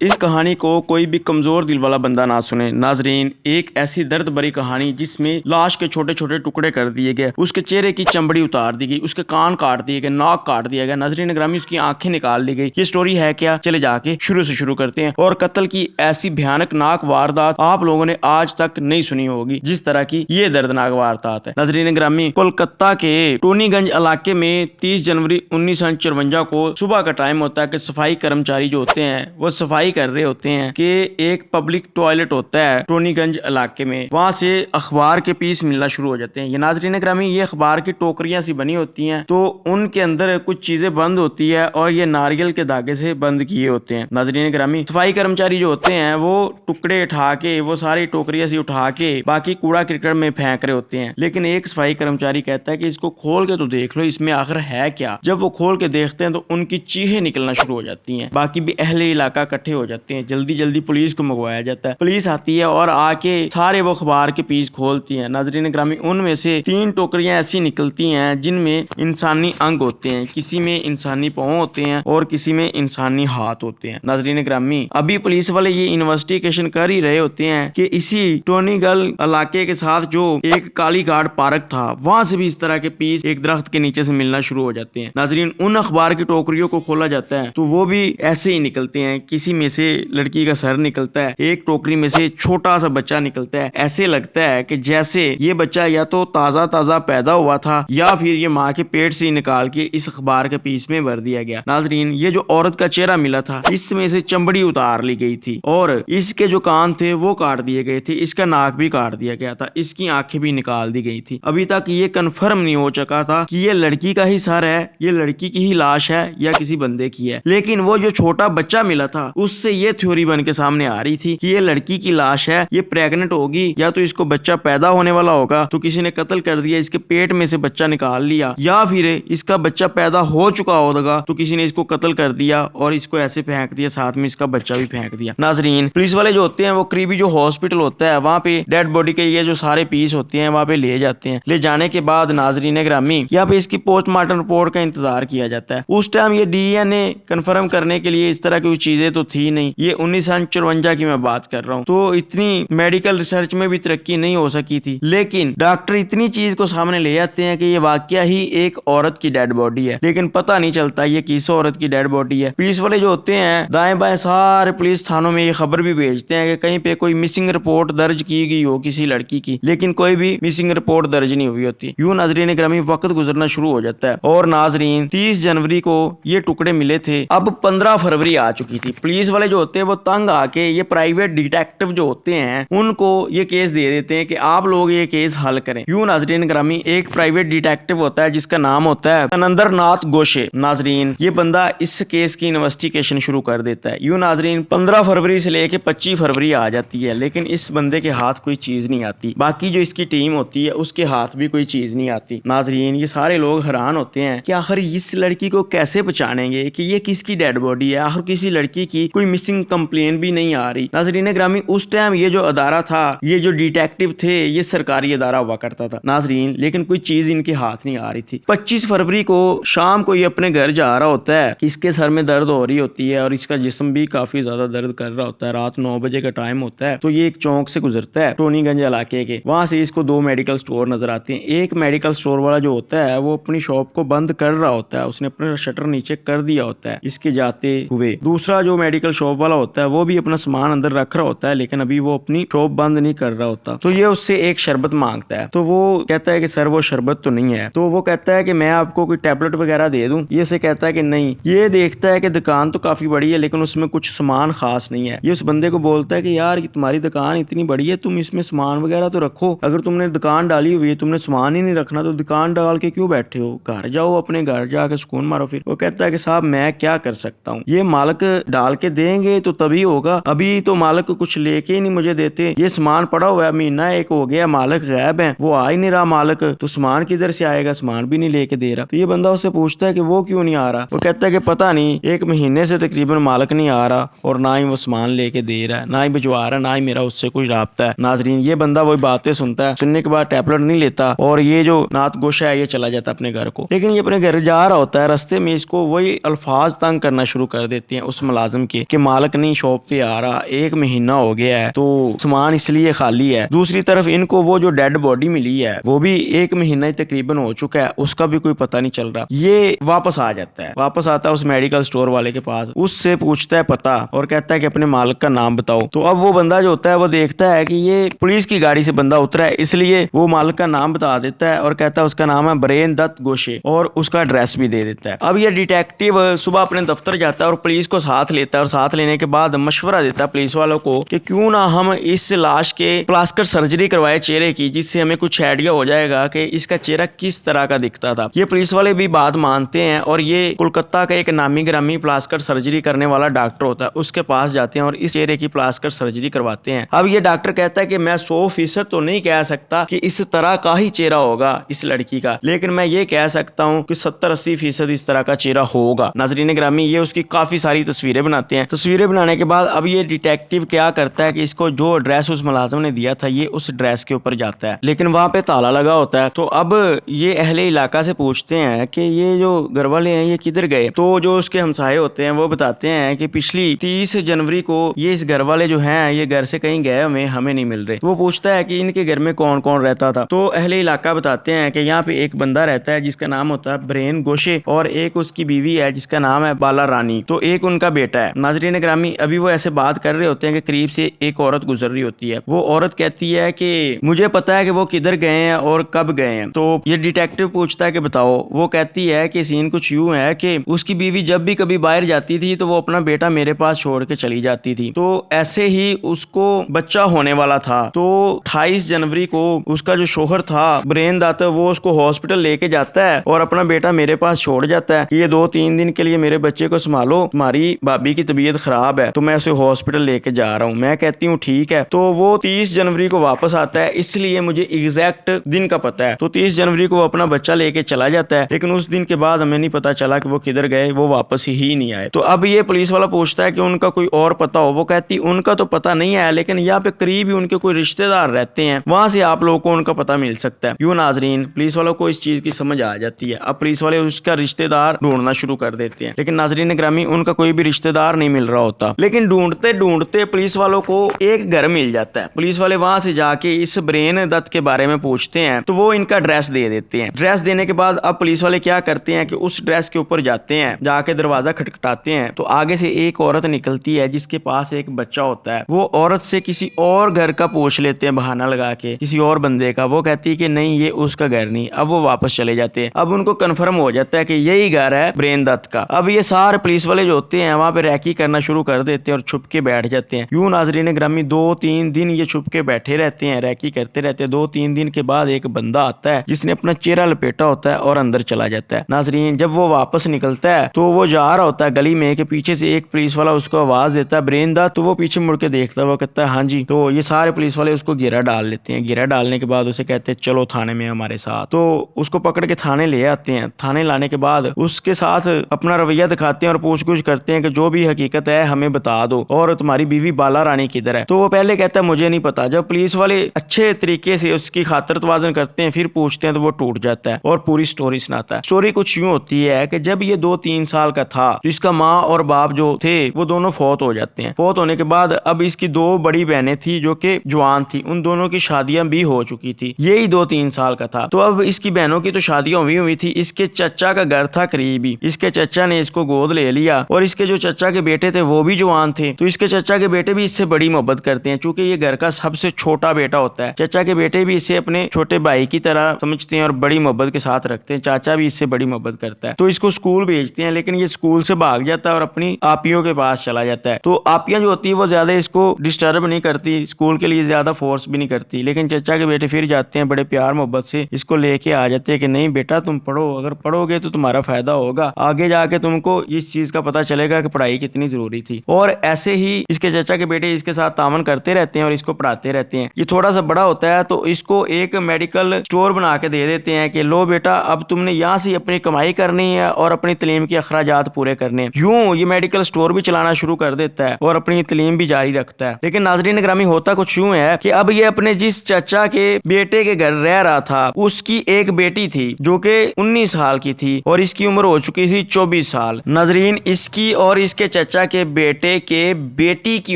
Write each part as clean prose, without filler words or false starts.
اس کہانی کو کوئی بھی کمزور دل والا بندہ نہ سنے۔ ناظرین، ایک ایسی درد بری کہانی جس میں لاش کے چھوٹے چھوٹے ٹکڑے کر دیے گئے، اس کے چہرے کی چمڑی اتار دی گئی، اس کے کان کاٹ دیے گئے، ناک کاٹ دیا گیا، ناظرین گرامی اس کی آنکھیں نکال لی گئی۔ یہ سٹوری ہے کیا؟ چلے جا کے شروع سے شروع کرتے ہیں۔ اور قتل کی ایسی بھیانک ناک واردات آپ لوگوں نے آج تک نہیں سنی ہوگی جس طرح کی یہ دردناک واردات ہے۔ ناظرین گرامی، کولکتہ کے ٹونی گنج علاقے میں 30 جنوری 1954 کو صبح کا ٹائم ہوتا ہے کہ صفائی کرمچاری جو ہوتے ہیں وہ صفائی کر رہے ہوتے ہیں کہ ایک پبلک ٹوائلٹ ہوتا ہے ٹونی گنج علاقے میں، وہاں سے اخبار کے پیس ملنا شروع ہو جاتے ہیں۔ یہ ناظرین گرامی، یہ اخبار کی ٹوکریاں سی بنی ہوتی ہیں تو ان کے اندر کچھ چیزیں بند ہوتی ہے اور یہ ناریل کے دھاگے سے بند کیے ہوتے ہیں۔ ناظرین گرامی، صفائی کرمچاری جو ہوتے ہیں وہ ٹکڑے اٹھا کے، وہ ساری ٹوکریاں سی اٹھا کے باقی کوڑا کرکٹ میں پھینک رہے ہوتے ہیں، لیکن ایک صفائی کرمچاری کہتا ہے کہ اس کو کھول کے تو دیکھ لو، اس میں آخر ہے کیا۔ جب وہ کھول کے دیکھتے ہیں تو ان کی چیخیں نکلنا شروع ہو جاتی ہیں۔ باقی بھی اہل علاقہ اکٹھے ہو جاتے ہیں، جلدی جلدی پولیس کو منگوایا جاتا ہے۔ پولیس آتی ہے اور آ کے سارے وہ اخبار کے پیس کھولتی ہیں۔ ناظرین گرامی، ان میں سے 3 ٹوکریاں ایسی نکلتی ہیں جن میں انسانی انگ ہوتے ہیں، کسی میں انسانی پاؤں ہوتے ہیں اور کسی میں انسانی ہاتھ ہوتے ہیں۔ ناظرین گرامی، ابھی پولیس والے یہ انویسٹیگیشن کر ہی رہے ہوتے ہیں کہ اسی ٹونی گل علاقے کے ساتھ جو ایک کالی گارڈ پارک تھا، وہاں سے بھی اس طرح کے پیس ایک درخت کے نیچے سے ملنا شروع ہو جاتے ہیں۔ ناظرین، ان اخبار کی ٹوکریوں کو کھولا جاتا ہے تو وہ بھی ایسے ہی نکلتے ہیں، کسی میں سے لڑکی کا سر نکلتا ہے، ایک ٹوکری میں سے چھوٹا سا بچہ نکلتا ہے۔ ایسے لگتا ہے کہ جیسے یہ بچہ یا تو تازہ تازہ پیدا ہوا تھا یا پھر یہ ماں کے پیٹ سے نکال کے اس اخبار کے پیس میں بھر دیا گیا۔ ناظرین، یہ جو عورت کا چہرہ ملا تھا اس میں سے چمڑی اتار لی گئی تھی اور اس کے جو کان تھے وہ کاٹ دیے گئے تھے، اس کا ناک بھی کاٹ دیا گیا تھا، اس کی آنکھیں بھی نکال دی گئی تھی۔ ابھی تک یہ کنفرم نہیں ہو چکا تھا کہ یہ لڑکی کا ہی سر ہے، یہ لڑکی کی ہی لاش ہے یا کسی بندے کی ہے، لیکن وہ جو چھوٹا بچہ ملا تھا اس سے یہ تھیوری بن کے سامنے آ رہی تھی کہ یہ لڑکی کی لاش ہے، یہ پریگننٹ ہوگی یا تو اس کو بچہ پیدا ہونے والا ہوگا تو کسی نے قتل کر دیا، اس کے پیٹ میں سے بچہ نکال لیا، یا پھر اس کا بچہ پیدا ہو چکا ہوگا تو کسی نے اس کو قتل کر دیا اور اس کو ایسے پھینک دیا، ساتھ میں اس کا بچہ بھی پھینک دیا۔ ناظرین، پولیس والے جو ہوتے ہیں وہ قریبی جو ہاسپٹل ہوتا ہے وہاں پہ ڈیڈ باڈی کے یہ جو سارے پیس ہوتے ہیں وہاں پہ لے جاتے ہیں۔ لے جانے کے بعد ناظرین گرامی، یہاں پہ اس کی پوسٹ مارٹم رپورٹ کا انتظار کیا جاتا ہے۔ اس ٹائم یہ ڈی این اے کنفرم کرنے کے لیے اس طرح کی چیزیں تو تھی نہیں، یہ 1954 کی میں بات کر رہا ہوں، تو اتنی میڈیکل ریسرچ میں بھی ترقی نہیں ہو سکی تھی، لیکن ڈاکٹر اتنی چیز کو سامنے لے آتے ہیں کہ یہ واقعہ ہی ایک عورت کی ڈیڈ باڈی ہے، لیکن پتہ نہیں چلتا یہ کس عورت کی ڈیڈ باڈی ہے۔ پولیس والے جو ہوتے ہیں دائیں بائیں سارے پولیس تھانوں میں یہ خبر بھی بھیجتے ہیں کہ کہیں پہ کوئی مسنگ رپورٹ درج کی گئی ہو کسی لڑکی کی، لیکن کوئی بھی مسنگ رپورٹ درج نہیں ہوئی ہوتی۔ یوں ناظرین گرامی وقت گزرنا شروع ہو جاتا ہے اور ناظرین 30 جنوری کو یہ ٹکڑے ملے تھے، اب 15 فروری آ چکی تھی۔ پولیس والے جو ہوتے ہیں وہ تنگ آ کے یہ پرائیویٹ ڈیٹیکٹیو جو ہوتے ہیں ان کو یہ کیس دے دیتے ہیں کہ آپ لوگ یہ کیس حل کریں۔ یوں ناظرین گرامی، ایک پرائیویٹ ڈیٹیکٹیو ہوتا ہے جس کا نام ہوتا ہے سنندر ناتھ گوشے۔ ناظرین، یہ بندہ اس کیس کی انویسٹیگیشن شروع کر دیتا ہے۔ یوں ناظرین 15 فروری سے لے کے 25 فروری آ جاتی ہے، لیکن اس بندے کے ہاتھ کوئی چیز نہیں آتی، باقی جو اس کی ٹیم ہوتی ہے اس کے ہاتھ بھی کوئی چیز نہیں آتی۔ ناظرین، یہ سارے لوگ حیران ہوتے ہیں کہ آخر اس لڑکی کو کیسے پہچانیں گے کہ یہ کس کی ڈیڈ باڈی ہے، آخر کسی لڑکی کی کوئی مسنگ کمپلین بھی نہیں آ رہی۔ ناظرین گرامی، اس ٹائم یہ جو ادارہ تھا، یہ جو ڈیٹیکٹیو تھے، یہ سرکاری ادارہ ہوا کرتا تھا ناظرین، لیکن کوئی چیز ان کے ہاتھ نہیں آ رہی تھی۔ 25 فروری کو شام کو یہ اپنے گھر جا رہا ہوتا ہے کہ اس کے سر میں درد ہو رہی ہوتی ہے اور اس کا جسم بھی کافی زیادہ درد کر رہا ہوتا ہے، رات 9 بجے کا ٹائم ہوتا ہے، تو یہ ایک چوک سے گزرتا ہے ٹونی گنج علاقے کے، وہاں سے اس کو 2 میڈیکل سٹور نظر آتے ہیں۔ ایک میڈیکل سٹور والا جو ہوتا ہے وہ اپنی شاپ کو بند کر رہا ہوتا ہے، اس نے اپنا شٹر نیچے کر دیا ہوتا ہے اس کے جاتے ہوئے۔ دوسرا جو میڈیکل شاپ والا ہوتا ہے وہ بھی اپنا سامان اندر رکھ رہا ہوتا ہے، لیکن ابھی وہ اپنی شاپ بند نہیں کر رہا ہوتا، تو یہ اس سے ایک شربت مانگتا ہے، تو وہ کہتا ہے کہ سر وہ شربت تو نہیں ہے، تو وہ کہتا ہے کہ میں آپ کو کوئی ٹیبلٹ وغیرہ دے دوں، یہ سے کہتا ہے کہ نہیں۔ یہ دیکھتا ہے کہ دکان تو کافی بڑی ہے لیکن اس میں کچھ سامان خاص نہیں ہے، یہ اس بندے کو بولتا ہے کہ یار تمہاری دکان اتنی بڑی ہے، تم اس میں سامان وغیرہ تو رکھو، اگر تم نے دکان ڈالی ہوئی ہے، تم نے سامان ہی نہیں رکھنا تو دکان ڈال کے کیوں بیٹھے ہو، گھر جاؤ، اپنے گھر جا کے سکون مارو۔ پھر وہ کہتا ہے کہ صاحب میں کیا کر سکتا ہوں، یہ مالک ڈال کے دیں گے تو تبھی ہوگا، ابھی تو مالک کچھ لے کے ہی نہیں مجھے دیتے، یہ سامان پڑا ہوا ہے، مہینہ ایک ہو گیا، مالک غائب ہے، وہ آ ہی نہیں رہا مالک، تو سامان کدھر سے آئے گا، سامان بھی نہیں لے کے دے رہا۔ تو یہ بندہ اس سے پوچھتا ہے کہ وہ کیوں نہیں آ رہا، وہ کہتا ہے کہ پتہ نہیں، 1 مہینے سے تقریباً مالک نہیں آ رہا اور نہ ہی وہ سامان لے کے دے رہا ہے، نہ ہی بھجوا رہا ہے، نہ ہی میرا اس سے کوئی رابطہ ہے۔ ناظرین، یہ بندہ وہی باتیں سنتا ہے، سننے کے بعد ٹیبلٹ نہیں لیتا اور یہ جو ناتھ گوشہ ہے یہ چلا جاتا ہے اپنے گھر کو، لیکن یہ اپنے گھر جا رہا ہوتا ہے، رستے میں اس کو وہی الفاظ تنگ کرنا شروع کر دیتے ہیں اس ملازم کے कि मालिक नहीं शॉप पे आ रहा, 1 महीना हो गया है तो सामान इसलिए खाली है। दूसरी तरफ इनको वो जो डेड बॉडी मिली है वो भी 1 महीना ही तकरीबन हो चुका है, उसका भी कोई पता नहीं चल रहा। ये वापस आ जाता है, वापस आता है उस मेडिकल स्टोर वाले के पास, उससे पूछता है पता और कहता है कि अपने मालिक का नाम बताओ। तो अब वो बंदा जो होता है वो देखता है कि ये पुलिस की गाड़ी से बंदा उतरा है, इसलिए वो मालिक का नाम बता देता है और कहता है उसका नाम है ब्रेन दत्त गोशे और उसका एड्रेस भी दे देता है। अब ये डिटेक्टिव सुबह अपने दफ्तर जाता है और पुलिस को साथ लेता है और साथ लेने के बाद मशवरा देता है पुलिस वालों को कि क्यों ना हम इस लाश के प्लास्टिक सर्जरी करवाए चेहरे की, जिससे हमें कुछ आइडिया हो जाएगा कि इसका चेहरा किस तरह का दिखता था। ये पुलिस वाले भी बात मानते हैं और ये कोलकाता का एक नामी ग्रामी प्लास्टिक सर्जरी करने वाला डॉक्टर होता है, उसके पास जाते हैं और इस चेहरे की प्लास्टिक सर्जरी करवाते हैं। अब ये डॉक्टर कहता है कि मैं 100% तो नहीं कह सकता कि इस तरह का ही चेहरा होगा इस लड़की का, लेकिन मैं ये कह सकता हूँ कि 70-80% इस तरह का चेहरा होगा। नाजरीन ग्रामी, ये उसकी काफी सारी तस्वीरें बनाते हैं। तस्वीरें बनाने के बाद अब ये डिटेक्टिव क्या करता है कि इसको जो एड्रेस उस मुलाजिम ने दिया था ये उस एड्रेस के ऊपर जाता है, लेकिन वहां पे ताला लगा होता है। तो अब ये अहले इलाका से पूछते हैं कि ये जो घर वाले हैं ये किधर गए। तो जो उसके हमसाये होते हैं वो बताते हैं कि पिछली 30 जनवरी को ये इस घर वाले जो हैं ये घर से कहीं गए हुए, हमें नहीं मिल रहे। तो वो पूछता है कि इनके घर में कौन कौन रहता था। तो अहले इलाका बताते हैं कि यहाँ पे एक बंदा रहता है जिसका नाम होता है ब्रेन गोशे और एक उसकी बीवी है जिसका नाम है बाला रानी, तो एक उनका बेटा है। नाजरीन ग्रामी, अभी वो ऐसे बात कर रहे होते हैं कि करीब से एक औरत गुजर रही होती है। वो औरत कहती है कि मुझे पता है कि वो किधर गए हैं और कब गए हैं। तो ये डिटेक्टिव पूछता है कि बताओ। वो कहती है कि सीन कुछ यूं है कि उसकी बीवी जब भी कभी बाहर जाती थी तो वो अपना बेटा मेरे पास छोड़ के चली जाती थी। तो ऐसे ही उसको बच्चा होने वाला था, तो 28 जनवरी को उसका जो शोहर था ब्रेन दत्त वो उसको हॉस्पिटल लेके जाता है और अपना बेटा मेरे पास छोड़ जाता है कि ये 2-3 दिन के लिए मेरे बच्चे को संभालो, तुम्हारी भाभी की तबीयत खराब है तो मैं उसे हॉस्पिटल लेके जा रहा हूँ। मैं कहती हूँ ठीक है। तो वो 30 जनवरी को वापस आता है, इसलिए मुझे एग्जैक्ट दिन का पता है। तो 30 जनवरी को वो अपना बच्चा लेके चला जाता है, लेकिन उस दिन के बाद हमें नहीं पता चला कि वो किधर गए, वो वापस ही नहीं आए। तो अब ये पुलिस वाला पूछता है कि उनका कोई और पता हो। वो कहती उनका तो पता नहीं है, लेकिन यहाँ पे करीब ही उनके कोई रिश्तेदार रहते हैं, वहां से आप लोगों को उनका पता मिल सकता है। यूं नाजरीन, पुलिस वालों को इस चीज की समझ आ जाती है। अब पुलिस वाले उसका रिश्तेदार ढूंढना शुरू कर देते हैं, लेकिन नाजरीन ग्रामी उनका कोई भी रिश्तेदार नहीं मिल रहा होता। लेकिन ढूंढते ढूंढते पुलिस वालों को एक घर मिल जाता है। पुलिस वाले वहां से जाके इस ब्रेन दत्त के बारे में पूछते हैं तो वो इनका एड्रेस दे देते हैं। एड्रेस देने के बाद अब पुलिस वाले क्या करते हैं कि उस एड्रेस के ऊपर जाते हैं, जाके दरवाजा खटखटाते हैं तो आगे से एक औरत निकलती है जिसके पास एक बच्चा होता है। वो औरत से किसी और घर का पूछ लेते हैं बहाना लगा के, किसी और बंदे का। वो कहती है कि नहीं ये उसका घर नहीं। अब वो वापस चले जाते हैं। अब उनको कंफर्म हो जाता है कि यही घर है ब्रेन दत्त का। अब ये सारे पुलिस वाले जो होते हैं वहां पे रैकी करना शुरू कर देते हैं और छुप के बैठ जाते हैं। यूं नाजरीन ग्रामी 2-3 दिन ये छुप के बैठे रहते हैं, रैकी करते रहते हैं। 2-3 दिन के बाद एक बंदा आता है जिसने अपना चेहरा लपेटा होता है और अंदर चला जाता है। नाजरीन, जब वो वापस निकलता है तो वो जा रहा होता है गली में कि पीछे से एक पुलिस वाला उसको आवाज देता है ब्रेन दत्त। तो वो पीछे मुड़ के देखता है, वो कहता है हाँ जी। तो ये सारे पुलिस वाले उसको घेरा डाल लेते हैं। घेरा डालने के बाद उसे कहते हैं चलो थाने में हमारे साथ। तो उसको पकड़ के थाने ले आते हैं। थाने लाने के बाद उसके साथ अपना रवैया दिखाते हैं और पूछ-गुछ करते हैं कि जो भी हकीकत है हमें बता दो और तुम्हारी बीवी बाला रानी किधर है। तो वो पहले कहता है मुझे नहीं पता। जब पुलिस वाले अच्छे तरीके से उसकी खातिर तवाज़ुन करते हैं फिर पूछते हैं तो वो टूट जाता है और पूरी स्टोरी सुनाता है। स्टोरी कुछ यूं होती है कि जब ये 2-3 साल का था तो इसका माँ और बाप जो थे वो दोनों फौत हो जाते हैं। फौत होने के बाद अब इसकी 2 बड़ी बहनें थी जो कि जवान थी, उन दोनों की शादियां भी हो चुकी थी। यही 2-3 साल का था। तो अब इसकी बहनों की तो शादियां हुई थी। इसके चचा का घर था करीब ही। इसके चचा ने इसको गोद ले लिया और इसके जो चचा के बेटे थे वो भी जवान थे। तो इसके चचा के बेटे भी इससे बड़ी मोहब्बत करते हैं, चूंकि ये घर का सबसे छोटा बेटा होता है। चचा के बेटे भी इसे अपने छोटे भाई की तरह समझते हैं और बड़ी मोहब्बत के साथ रखते हैं। चाचा भी इससे बड़ी मोहब्बत करता है। तो इसको स्कूल भेजते हैं, लेकिन ये स्कूल से भाग जाता है और अपनी आपियों के पास चला जाता है। तो आपियां जो होती है वो ज्यादा इसको डिस्टर्ब नहीं करती, स्कूल के लिए ज्यादा फोर्स भी नहीं करती। लेकिन चचा के बेटे फिर जाते हैं, बड़े प्यार मोहब्बत से इसको लेके आ जाते हैं कि नहीं बेटा तुम पढ़ो, अगर पढ़ोगे तो तुम्हारा फायदा होगा, आगे जाके तुमको इस चीज का पता चलेगा कि पढ़ाई कितनी जरूरी थी। और ऐसे ही इसके चचा के बेटे इसके साथ तामन करते रहते हैं और इसको पढ़ाते रहते हैं। ये थोड़ा सा बड़ा होता है तो इसको एक मेडिकल स्टोर बना के दे देते हैं कि लो बेटा अब तुमने यहाँ से अपनी कमाई करनी है और अपनी तलीम के अखराजात पूरे करने हैं। यूं ये मेडिकल स्टोर भी चलाना शुरू कर देता है और अपनी तलीम भी जारी रखता है। लेकिन नाजरीन ग्रामी होता कुछ यूं है कि अब ये अपने जिस चचा के बेटे के घर रह रहा था उसकी एक बेटी थी जो कि 19 साल की थी और इसकी उम्र हो चुकी थी 24 साल। नाजरीन, इसकी और इसके चचा चाचा के बेटे के बेटी की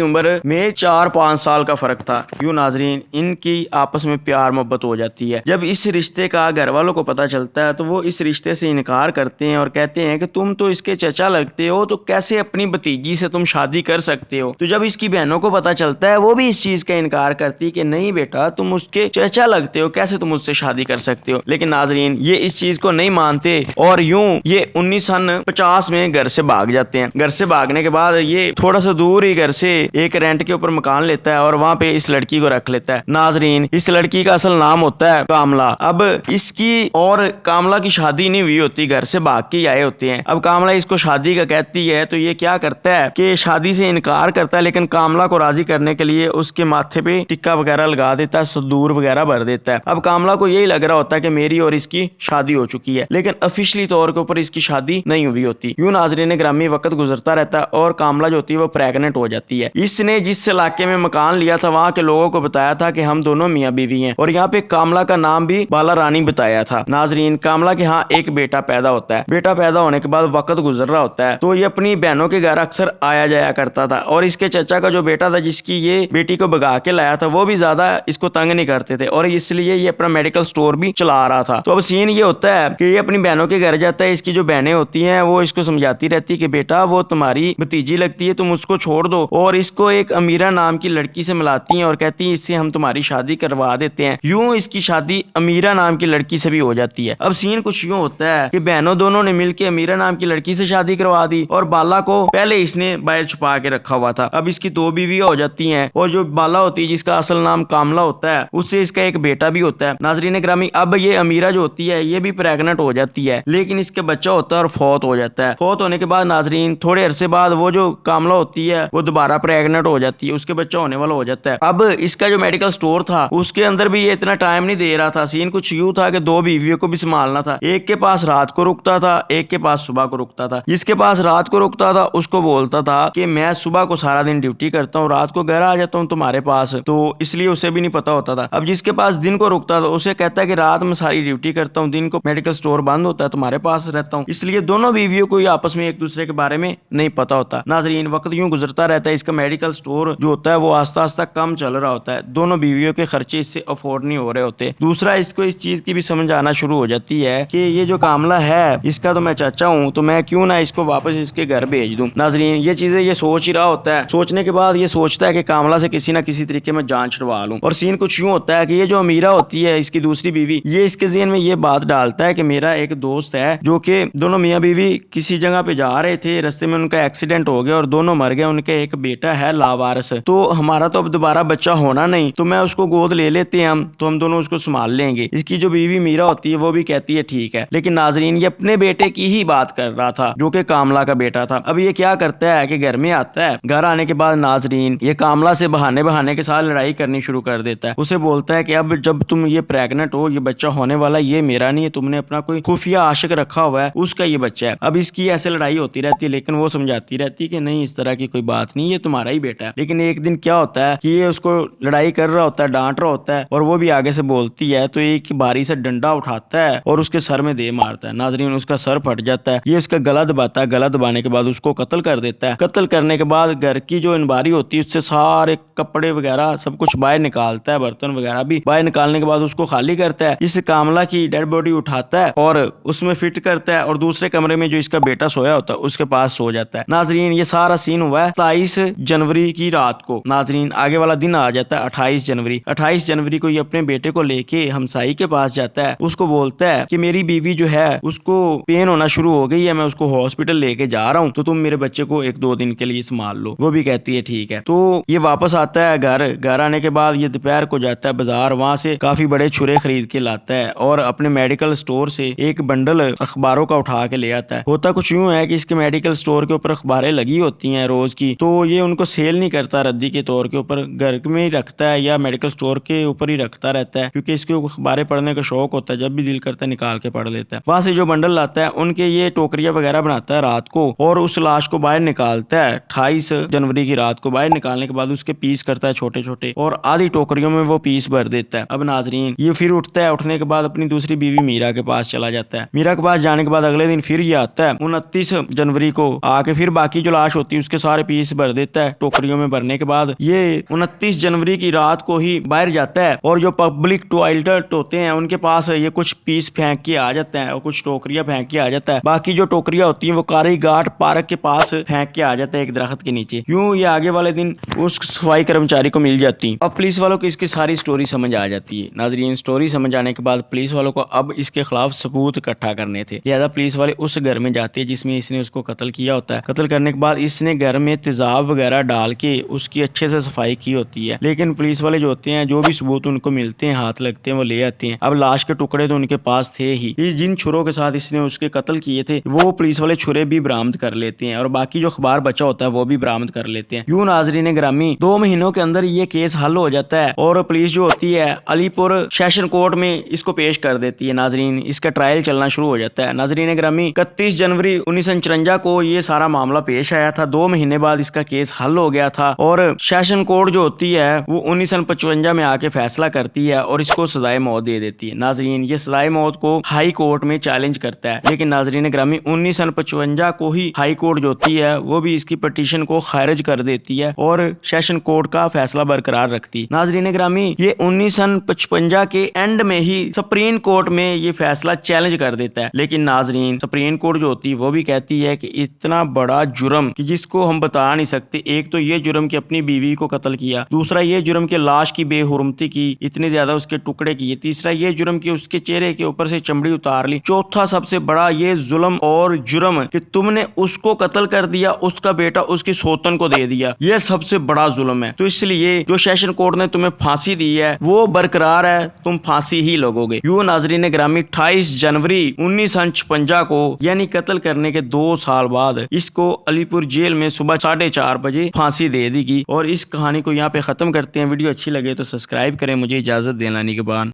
उम्र में 4-5 साल का फर्क था। यूं नाजरीन इनकी आपस में प्यार मोहब्बत हो जाती है। जब इस रिश्ते का घर वालों को पता चलता है तो वो इस रिश्ते से इनकार करते हैं और कहते हैं कि तुम तो इसके चचा लगते हो, तो कैसे अपनी भतीजी से तुम शादी कर सकते हो। तो जब इसकी बहनों को पता चलता है वो भी इस चीज का इनकार करती है कि नहीं बेटा तुम उसके चचा लगते हो, कैसे तुम उससे शादी कर सकते हो। लेकिन नाजरीन ये इस चीज को नहीं मानते और यूं ये 1950 में घर से भाग जाते हैं। घर से भागने के बाद ये थोड़ा सा दूर ही घर से एक रेंट के ऊपर मकान लेता है और वहां पे इस लड़की को रख लेता है। नाजरीन इस लड़की का असल नाम होता है कामला। अब इसकी और कामला की शादी नहीं हुई होती, घर से भाग के आए होते हैं। अब कामला इसको शादी का कहती है तो ये क्या करता है कि शादी से इनकार करता है, लेकिन कामला को राजी करने के लिए उसके माथे पे टिक्का वगैरह लगा देता है, सिंदूर वगैरह भर देता है। अब कामला को यही लग रहा होता है कि मेरी और इसकी शादी हो चुकी है, लेकिन ऑफिशियली तौर के ऊपर इसकी शादी नहीं हुई होती। यूं नाजरीन ग्रामी वक्त गुजरता रहता है और कामला जो होती है वो प्रेग्नेंट हो जाती है। इसने जिस इलाके में मकान लिया था वहां के लोगों को बताया था कि हम दोनों मियाँ बीवी हैं और यहाँ पे कामला का नाम भी बाला रानी बताया था। नाजरीन कामला के यहाँ एक बेटा पैदा होता है। बेटा पैदा होने के बाद वक्त गुजर रहा होता है तो ये अपनी बहनों के घर अक्सर आया जाया करता था और इसके चचा का जो बेटा था जिसकी ये बेटी को भगा के लाया था वो भी ज्यादा इसको तंग नहीं करते थे और इसलिए ये अपना मेडिकल स्टोर भी चला रहा था। तो अब सीन ये होता है कि ये अपनी बहनों के घर जाता है। इसकी जो बहनें होती हैं वो इसको समझाती रहती है कि बेटा वो तुम्हारी भतीजी लगती है, तुम उसको छोड़ दो, और इसको एक अमीरा नाम की लड़की से मिलाती हैं और कहती है इससे हम तुम्हारी शादी करवा देते हैं। यूं इसकी शादी अमीरा नाम की लड़की से भी हो जाती है। अब सीन कुछ यूं होता है कि बहनों दोनों ने मिलकर अमीरा नाम की लड़की से शादी करवा दी और बाला को पहले इसने बाहर छुपा के रखा हुआ था। अब इसकी 2 बीवियां हो जाती हैं और जो बाला होती है जिसका असल नाम कामला होता है उससे इसका एक बेटा भी होता है। नाजरीन ग्रामी अब ये अमीरा जो होती है ये भी प्रेग्नेंट हो जाती है, लेकिन इसके बच्चा होता है और फौत हो जाता है। फौत होने के बाद नाजरीन थोड़े अरसे बाद वो जो कामला होती है वो दोबारा प्रेग्नेंट हो जाती है, उसके बच्चा होने वाला हो जाता है। अब इसका जो मेडिकल स्टोर था उसके अंदर भी ये इतना टाइम नहीं दे रहा था। सीन कुछ यूं था कि 2 बीवियों को भी संभालना था। एक के पास रात को रुकता था, एक के पास सुबह को रुकता था। जिसके पास रात को रुकता था उसको बोलता था कि मैं सुबह को सारा दिन ड्यूटी करता हूँ, रात को घर आ जाता हूँ तुम्हारे पास, तो इसलिए उसे भी नहीं पता होता था। अब जिसके पास दिन को रुकता था उसे कहता है कि रात में सारी ड्यूटी करता हूँ, दिन को मेडिकल स्टोर बंद होता है, तुम्हारे पास रहता हूँ। इसलिए दोनों बीवियों को आपस में एक दूसरे के बारे में नहीं पता होता। नाजरीन वक्त यूं गुजरता रहता है, इसका मेडिकल स्टोर जो होता है वो आस्ता आस्ता कम चल रहा होता है। दोनों बीवियों के खर्चे इससे अफोर्ड नहीं हो रहे होते। दूसरा इसको इस चीज की भी समझ आना शुरू हो जाती है कि ये जो कामला है इसका तो मैं चाचा हूँ, तो मैं क्यों ना इसको वापस इसके घर भेज दूं। नाजरीन ये चीजें ये सोच ही रहा होता है। सोचने के बाद ये सोचता है कि कामला से किसी ना किसी तरीके में जान छुड़वा लूं। और सीन कुछ यूं होता है कि ये जो अमीरा होती है इसकी दूसरी बीवी, ये इसके ज़हन में ये बात डालता है कि मेरा एक दोस्त है जो कि दोनों मियाँ बीवी किसी जगह पे जा रहे थे, रास्ते में उनका एक्सीडेंट हो गया और दोनों मर गए। उनके एक बेटा है लावारिस, तो हमारा तो अब दोबारा बच्चा होना नहीं, तो मैं उसको गोद ले लेते हैं हम दोनों उसको संभाल लेंगे। इसकी जो बीवी मीरा होती है वो भी कहती है ठीक है। लेकिन नाजरीन ये अपने बेटे की ही बात कर रहा था जो कि कामला का बेटा था। अब ये क्या करता है कि घर में आता है, घर आने के बाद नाजरीन ये कामला से बहाने के साथ लड़ाई करनी शुरू कर देता है। उसे बोलता है कि अब जब तुम ये प्रेग्नेंट हो, ये बच्चा होने वाला ये मेरा नहीं है, तुमने अपना कोई खुफिया आशिक रखा हुआ है, उसका ये बच्चा है। अब इसकी ऐसे लड़ाई होती रहती है, लेकिन वो समझाती रहती है कि नहीं इस तरह की कोई बात नहीं, ये तुम्हारा ही बेटा है। लेकिन एक दिन क्या होता है कि ये उसको लड़ाई कर रहा होता है, डांट रहा होता है और वो भी आगे से बोलती है तो एक भारी से डंडा उठाता है और उसके सर में दे मारता है। नाजरीन उसका सर फट जाता है। ये उसका गला दबाता है, गला दबाने के बाद उसको कत्ल कर देता है। कत्ल करने के बाद घर की जो इनबारी होती है उससे सारे कपड़े वगैरह सब कुछ बाहर निकालता है, बर्तन वगैरह भी बाहर निकालने के बाद उसको खाली करता है। इस कामला की डेड बॉडी उठाता है और उसमें फिट करता है और दूसरे कमरे में जो इसका बेटा सोया होता है उसके पास सो जाता है। नाजरीन ये सारा सीन हुआ है 27 जनवरी की रात को। नाजरीन आगे वाला दिन आ जाता है 28 जनवरी। 28 जनवरी को ये अपने बेटे को लेके हमसाई के पास जाता है। उसको बोलता है कि मेरी बीवी जो है उसको पेन होना शुरू हो गई है, मैं उसको हॉस्पिटल लेके जा रहा हूँ, तो तुम मेरे बच्चे को 1-2 दिन के लिए संभाल लो। वो भी कहती है ठीक है। तो ये वापस आता है घर आने के बाद ये दोपहर को जाता है बाजार, वहां से काफी बड़े छुरे खरीद के लाता है और अपने मेडिकल स्टोर से एक बंडल अखबारों का उठा के ले आता है। होता कुछ यूं है कि इसके मेडिकल स्टोर के ऊपर अखबारें लगी होती हैं रोज की, तो ये उनको सेल नहीं करता रद्दी के तौर के ऊपर, घर में ही रखता है या मेडिकल स्टोर के ऊपर ही रखता रहता है क्योंकि इसके अखबारें पढ़ने का शौक होता है। जब भी दिल करता है निकाल के पढ़ लेता है। वहां से जो बंडल लाता है उनके ये टोकरियां वगैरह बनाता है रात को और उस लाश को बाहर निकालता है 28 जनवरी की रात को। बाहर निकालने के बाद उसके पीस करता है छोटे छोटे और आधी टोकरियों में वो पीस भर देता है। अब नाजरीन ये फिर उठता है, उठने के बाद अपनी दूसरी बीवी मीरा के पास चला जाता है। मीरा के पास जाने के बाद अगले दिन फिर ये आता है 29 जनवरी को आके फिर बाकी बाकी जो लाश होती है उसके सारे पीस भर देता है टोकरियों में। भरने के बाद ये 29 जनवरी की रात को ही बाहर जाता है और जो पब्लिक टॉयलेट होते हैं उनके पास ये कुछ पीस फेंक के आ जाते हैं और कुछ टोकरियां फेंक के आ जाता है। बाकी जो टोकरियां होती हैं वो कारी घाट पार्क के पास फेंक के आ जाता है एक दरख्त के नीचे। यूं ये आगे वाले दिन उस सफाई कर्मचारी को मिल जाती। अब पुलिस वालों को इसकी सारी स्टोरी समझ आ जाती है। नाजरीन, स्टोरी समझ आने के बाद पुलिस वालों को अब इसके खिलाफ सबूत इकट्ठा करने थे, लिहाजा पुलिस वाले उस घर में जाते हैं जिसमें इसने उसको कत्ल किया होता है। कत्ल करने के बाद इसने घर में तेजाब वगैरह डाल के उसकी अच्छे से सफाई की होती है, लेकिन पुलिस वाले जो होते हैं जो भी सबूत उनको मिलते हैं हाथ लगते हैं वो ले आते हैं। अब लाश के टुकड़े तो उनके पास थे ही, जिन छुरों के साथ इसने उसके कत्ल किए थे वो पुलिस वाले छुरे भी बरामद कर लेते हैं और बाकी जो अखबार बचा होता है वो भी बरामद कर लेते हैं। यूं नाजरीन ग्रामी 2 महीनों के अंदर ये केस हल हो जाता है और पुलिस जो होती है अलीपुर सेशन कोर्ट में इसको पेश कर देती है। नाजरीन, इसका ट्रायल चलना शुरू हो जाता है। नाजरीन ग्रामी 31 जनवरी 1954 को ये सारा मामला पेश आया था। 2 महीने बाद इसका केस हल हो गया था और सेशन कोर्ट जो होती है वो 1955 में आके फैसला करती है और इसको सजाए मौत दे देती है। नाजरीन, ये सजाए मौत को हाई कोर्ट में चैलेंज करता है, लेकिन नाजरीन ग्रामी 1955 को ही हाई कोर्ट जो होती है वो भी इसकी पिटीशन को खारिज कर देती है और सेशन कोर्ट का फैसला बरकरार रखती है। नाजरीन ग्रामी, ये 1955 के एंड में ही सुप्रीम कोर्ट में ये फैसला चैलेंज कर देता है, लेकिन नाजरीन सुप्रीम कोर्ट जो होती है वो भी कहती है कि इतना बड़ा जुर्म कि जिसको हम बता नहीं सकते। एक तो ये जुर्म कि अपनी बीवी को कत्ल किया, दूसरा ये जुर्म कि लाश की बेहुरमती की, इतने ज्यादा उसके टुकड़े किए, तीसरा ये जुर्म कि उसके चेहरे के ऊपर से चमड़ी उतार ली, चौथा सबसे बड़ा ये जुल्म और जुर्म कि तुमने उसको कत्ल कर दिया, उसका बेटा उसकी सौतन को दे दिया। ये सबसे बड़ा जुल्म है। तो इसलिए जो सेशन कोर्ट ने तुम्हें फांसी दी है वो बरकरार है, तुम फांसी ही लगोगे। यूं नाजरीन ग्रामी 28 जनवरी 1956 को यानी कत्ल करने के 2 साल बाद इसको अलीपुर जेल में सुबह 4:30 बजे फांसी दे दी गई। और इस कहानी को यहाँ पे खत्म करते हैं। वीडियो अच्छी लगे तो सब्सक्राइब करें। मुझे इजाजत देना निगहबान।